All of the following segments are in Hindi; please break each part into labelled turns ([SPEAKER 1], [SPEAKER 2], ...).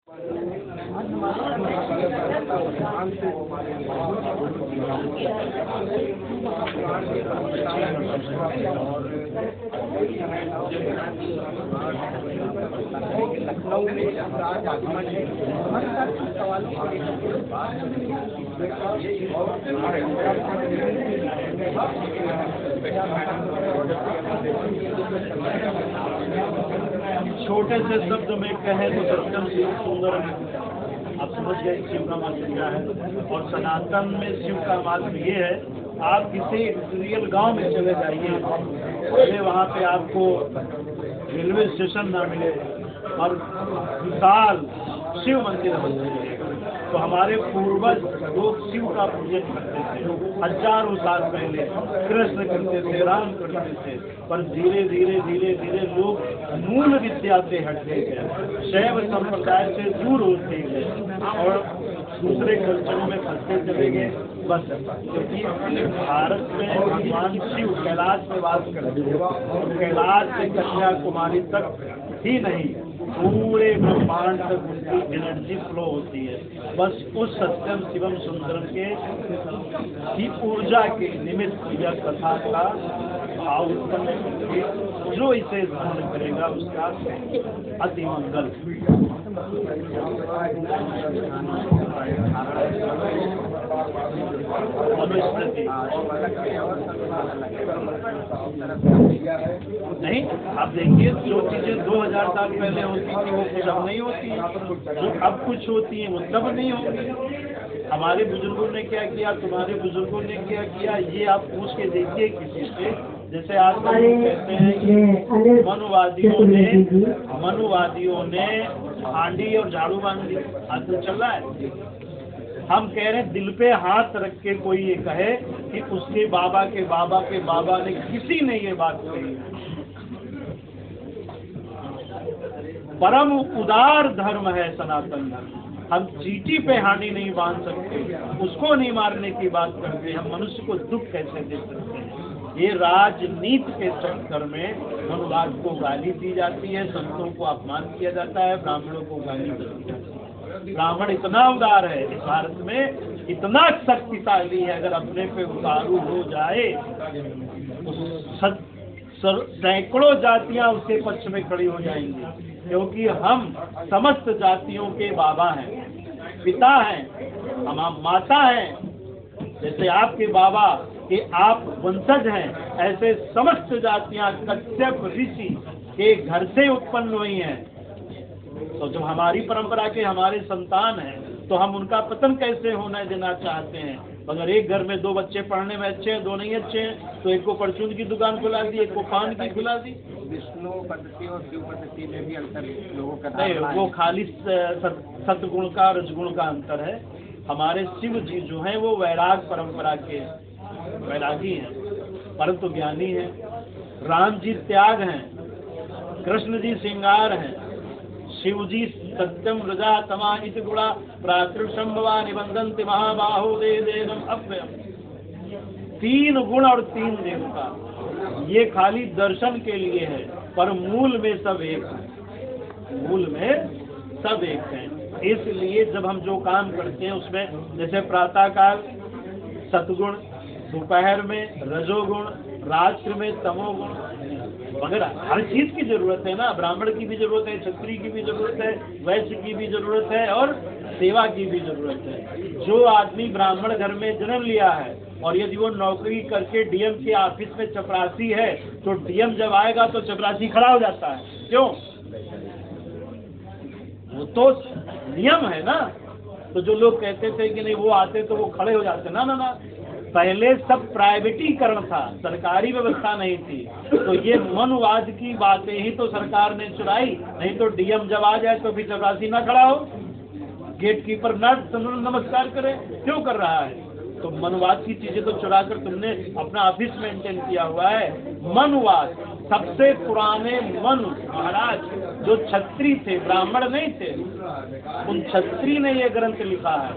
[SPEAKER 1] लखनऊ में
[SPEAKER 2] छोटे से शब्द में कहें तो सत्यम शिव सुंदर, आप समझ गए शिव का महत्व क्या है। और सनातन में शिव का महत्व ये है, आप किसी रियल गांव में चले जाइए, पहले वहाँ पे आपको रेलवे स्टेशन ना मिले और विशाल शिव मंदिर बनते हैं। तो हमारे पूर्वज लोग शिव का पूजन करते थे, हजारों साल पहले कृष्ण करते थे, राम करते थे, पर धीरे धीरे धीरे धीरे लोग मूल विद्या से हटते गए, शैव संप्रदाय से दूर होते गए और दूसरे कल्चरों में फंसते चले गए। बस क्योंकि भारत में भगवान शिव कैलाश में वास करते हैं, कैलाश से कन्याकुमारी तक ही नहीं पूरे ब्रह्मांड तक उनकी एनर्जी फ्लो होती है। बस उस सत्यम शिवम सुंदरम के ही ऊर्जा के निमित्त यह कथा का भाव उत्पन्न होगी। जो इसे धारण करेगा उसका अति मंगल। नहीं, आप देखिए जो चीजें 2000 साल पहले होती थी वो कुछ अब नहीं होती, जो अब कुछ होती है वो तब नहीं होगी। हमारे बुजुर्गों ने क्या किया, तुम्हारे बुजुर्गों ने क्या किया, ये आप पूछ के देखिए किसी से। जैसे आज कहते हैं कि मनुवादियों ने हांडी और झाड़ू बांध दी, आजकल चल रहा है। हम कह रहे हैं दिल पे हाथ रख के कोई ये कहे कि उसके बाबा के बाबा के बाबा ने, किसी ने ये बात कही। परम उदार धर्म है सनातन धर्म। हम चींटी पे हानि नहीं बांध सकते, उसको नहीं मारने की बात करते, हम मनुष्य को दुख कैसे दे सकते हैं। ये राजनीति के चक्कर में मनुवाद को गाली दी जाती है, संतों को अपमान किया जाता है, ब्राह्मणों को गाली दी जाती है। ब्राह्मण इतना उदार है, इस भारत में इतना शक्तिशाली है, अगर अपने पे उतारू हो जाए तो सैकड़ों जातियां उसके पक्ष में खड़ी हो जाएंगी, क्योंकि हम समस्त जातियों के बाबा हैं, पिता हैं, हम माता हैं। जैसे आपके बाबा कि आप वंशज हैं, ऐसे समस्त जातियां कश्यप ऋषि के घर से उत्पन्न हुई हैं। तो जो हमारी परंपरा के हमारे संतान हैं, तो हम उनका पतन कैसे होने देना चाहते हैं। अगर एक घर में 2 बच्चे पढ़ने में अच्छे हैं, 2 नहीं अच्छे हैं, तो एक को परचून की दुकान खुला दी, एक को पान की खुला दी।
[SPEAKER 1] विष्णु पद्धति और शिव पद्धति में भी अंतर लोगों का
[SPEAKER 2] नहीं, वो खाली सतगुण का रजगुण का अंतर है। हमारे शिव जी जो हैं वो वैराग परंपरा के वैरागी हैं, परंतु ज्ञानी हैं। राम जी त्याग हैं, कृष्ण जी श्रृंगार हैं, शिव जी सत्यम रजा तमा इति गुणा प्राकृतंभवा निबंधन्ति महाबाहो दे देवम अव्ययम। 3 गुण और 3 देवता, ये खाली दर्शन के लिए है, पर मूल में सब एक है, मूल में सब एक है। इसलिए जब हम जो काम करते हैं उसमें जैसे प्रातःकाल सतगुण, दोपहर में रजोगुण, रात्रि में तमोगुण वगैरह, हर चीज की जरूरत है ना। ब्राह्मण की भी जरूरत है, क्षत्रिय की भी जरूरत है, वैश्य की भी जरूरत है और सेवा की भी जरूरत है। जो आदमी ब्राह्मण घर में जन्म लिया है और यदि वो नौकरी करके डीएम के ऑफिस में चपरासी है, तो डीएम जब आएगा तो चपरासी खड़ा हो जाता है। क्यों? वो तो नियम है ना। तो जो लोग कहते थे कि नहीं वो आते तो वो खड़े हो जाते, ना ना ना, पहले सब प्राइवेटीकरण था, सरकारी व्यवस्था नहीं थी। तो ये मनुवाद की बातें ही तो सरकार ने चुराई, नहीं तो डीएम जब आ जाए तो फिर चपरासी ना खड़ा हो, गेट कीपर ना नमस्कार करे, क्यों कर रहा है? तो मनुवाद की चीजें तो चुरा कर तुमने अपना ऑफिस मेंटेन किया हुआ है। मनुवाद सबसे पुराने मनु महाराज जो छत्री थे, ब्राह्मण नहीं थे, उन छत्री ने ये ग्रंथ लिखा है।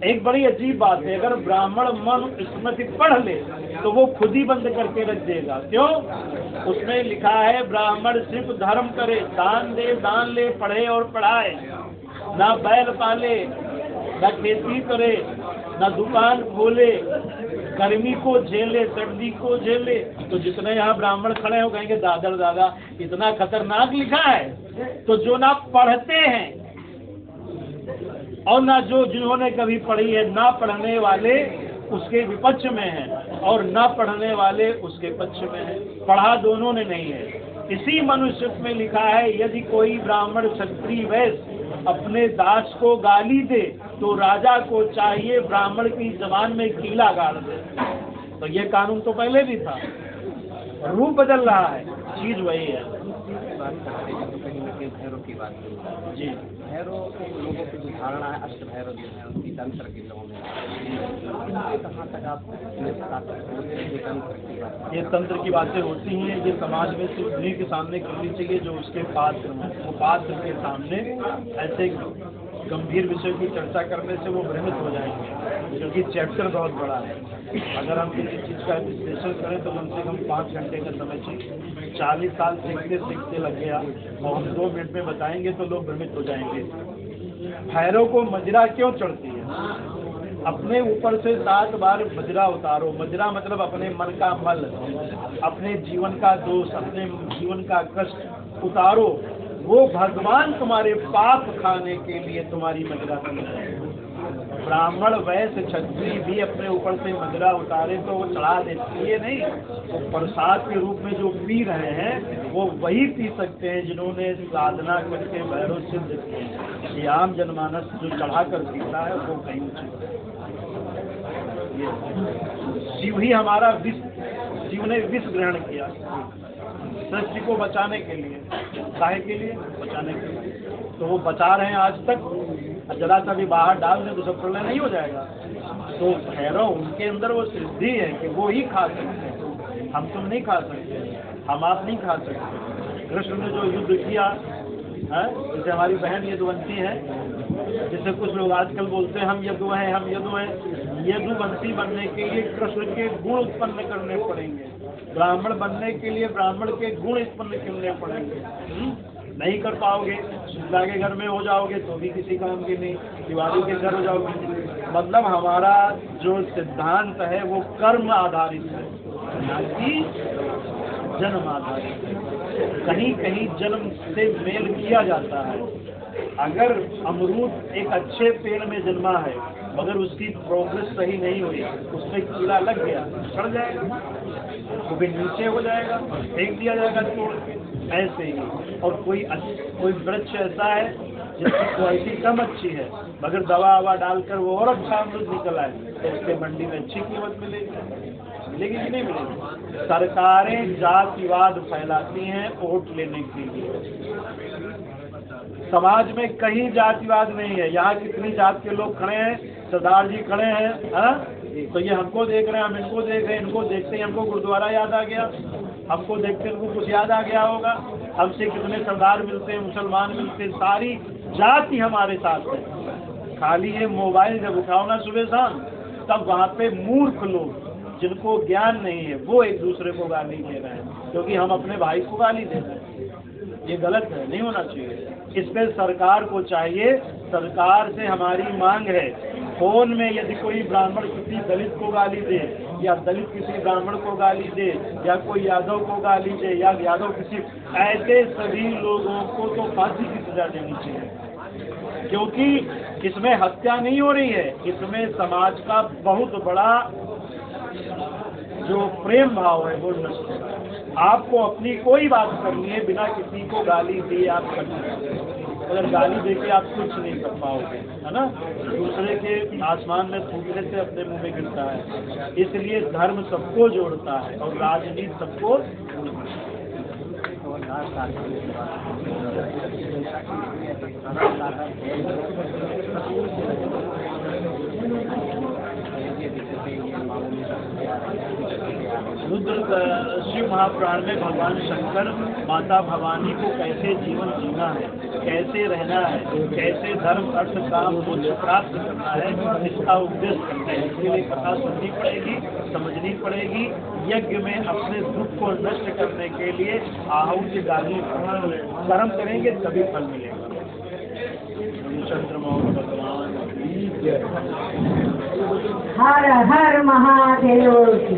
[SPEAKER 2] एक बड़ी अजीब बात है, अगर ब्राह्मण मन स्मृति पढ़ ले तो वो खुद ही बंद करके रख देगा। क्यों? उसमें लिखा है ब्राह्मण सिर्फ धर्म करे, दान दे दान ले, पढ़े और पढ़ाए, ना बैल पाले, ना खेती करे, ना दुकान खोले, गर्मी को झेले, सर्दी को झेले। तो जितने यहाँ ब्राह्मण खड़े हो कहेंगे दादर दादा इतना खतरनाक लिखा है। तो जो ना पढ़ते हैं और ना जिन्होंने कभी पढ़ी है, ना पढ़ने वाले उसके विपक्ष में हैं और ना पढ़ने वाले उसके पक्ष में हैं। पढ़ा दोनों ने नहीं है। इसी मनुष्य में लिखा है यदि कोई ब्राह्मण क्षत्रिय वैश्य अपने दास को गाली दे तो राजा को चाहिए ब्राह्मण की जबान में कीला गाड़ दे। तो ये कानून तो पहले भी था, रूप बदल रहा है, चीज वही है।
[SPEAKER 1] भैरव की बात करूँ
[SPEAKER 2] जी,
[SPEAKER 1] भैरव के लोगों की जो धारणा है अष्ट भैरव जो है उनकी तंत्र के लोगों में कहाँ तक आप
[SPEAKER 2] ये तंत्र की बातें होती हैं, ये समाज में सिर्फ उन्हीं के सामने करनी चाहिए जो उसके पात्र हैं। वो पात्र के सामने ऐसे गंभीर विषय की चर्चा करने से वो भ्रमित हो जाएंगे, क्योंकि चैप्टर बहुत बड़ा है। अगर हम किसी चीज़ का विश्लेषण करें तो कम से कम 5 घंटे का समय चाहिए। 40 साल सीखते सीखते लग गया और हम 2 मिनट में बताएंगे तो लोग भ्रमित हो जाएंगे। भैरव को मजरा क्यों चढ़ती है? अपने ऊपर से 7 बार मजरा उतारो। मजरा मतलब अपने मन का मल, अपने जीवन का दोष, अपने जीवन का कष्ट उतारो। वो भगवान तुम्हारे पाप खाने के लिए तुम्हारी मजरा चढ़ाए। ब्राह्मण वैश्य क्षत्रिय भी अपने ऊपर से मजरा उतारे तो वो चढ़ा देती है नहीं, वो प्रसाद के रूप में जो पी रहे हैं वो वही पी सकते हैं जिन्होंने साधना करके भैरव सिद्ध किए हैं। ये आम जनमानस जो चढ़ा कर पीता है वो कहीं उचित। शिव ही हमारा विष, शिव ने विष ग्रहण किया सृष्टि को बचाने के लिए। काहे के लिए? बचाने के लिए। तो वो बचा रहे हैं आज तक। जरा सा भी बाहर डाल दें तो सब प्रलय नहीं हो जाएगा। तो भैरव उनके अंदर वो सिद्धि है कि वो ही खा सकते हैं, हम तुम नहीं खा सकते, हम आप नहीं खा सकते। कृष्ण ने जो युद्ध किया है, जैसे हमारी बहन यदुवंती है, जैसे कुछ लोग आजकल बोलते हैं हम यदु हैं, हम यदु हैं। यदुवंती बनने के लिए कृष्ण के गुण उत्पन्न करने पड़ेंगे। ब्राह्मण बनने के लिए ब्राह्मण के गुण उत्पन्न करने पड़ेंगे। नहीं कर पाओगे, शीतला के घर में हो जाओगे तो भी किसी काम की नहीं, दिवाली के घर हो जाओगे। मतलब हमारा जो सिद्धांत है वो कर्म आधारित है, ना कि जन्म आधारित है। कहीं कहीं जन्म से मेल किया जाता है। अगर अमरूद एक अच्छे पेड़ में जन्मा है मगर उसकी प्रोग्रेस सही नहीं हुई, उसमें कीड़ा लग गया, सड़ जाएगा, तो फिर नीचे हो जाएगा, फेंक दिया जाएगा तोड़ के। ऐसे ही और कोई वृक्ष ऐसा है जिसकी क्वालिटी कम अच्छी है मगर दवा ववा डालकर वो और अच्छा अमरूद निकल आए तो उसके मंडी में अच्छी कीमत मिलेगी कि नहीं मिलेगी? सरकारें जातिवाद फैलाती हैं वोट लेने के लिए। समाज में कहीं जातिवाद नहीं है। यहाँ कितनी जात के लोग खड़े हैं, सरदार जी खड़े हैं, हाँ? तो ये हमको देख रहे हैं, हम इनको देख रहे हैं, इनको देखते ही हमको गुरुद्वारा याद आ गया, हमको देखते इनको कुछ याद आ गया होगा। हमसे कितने सरदार मिलते हैं, मुसलमान मिलते हैं, सारी जाति हमारे साथ है। खाली ये मोबाइल जब उठाओ ना सुबह शाम, तब वहाँ पे मूर्ख लोग जिनको ज्ञान नहीं है वो एक दूसरे को गाली दे रहे हैं, क्योंकि हम अपने भाई को गाली दे रहे हैं। ये गलत है, नहीं होना चाहिए। इस पे सरकार को चाहिए, सरकार से हमारी मांग है, फोन में यदि कोई ब्राह्मण किसी दलित को गाली दे या दलित किसी ब्राह्मण को गाली दे या कोई यादव को गाली दे या यादव किसी, ऐसे सभी लोगों को तो फांसी की सजा देनी चाहिए, क्योंकि इसमें हत्या नहीं हो रही है, इसमें समाज का बहुत बड़ा जो प्रेम भाव है वो नष्ट हो रहा है। आपको अपनी कोई बात करनी है बिना किसी को गाली दिए आप कर सकते हैं, अगर गाली देके आप कुछ नहीं कर पाओगे, है ना? दूसरे के आसमान में थूकने से अपने मुंह में गिरता है। इसलिए धर्म सबको जोड़ता है और राजनीति सबको शिव महापुराण में भगवान शंकर माता भवानी को कैसे जीवन जीना है, कैसे रहना है, कैसे धर्म अर्थ काम मोक्ष प्राप्त करना है, इसका उपदेश करते हैं। इसके लिए कथा सुननी पड़ेगी, समझनी पड़ेगी। यज्ञ में अपने दुख को नष्ट करने के लिए आहुति डालनी पड़ेगी। कर्म करेंगे तभी फल मिलेगा। चंद्रमा भगवान
[SPEAKER 3] हर हर महादेव की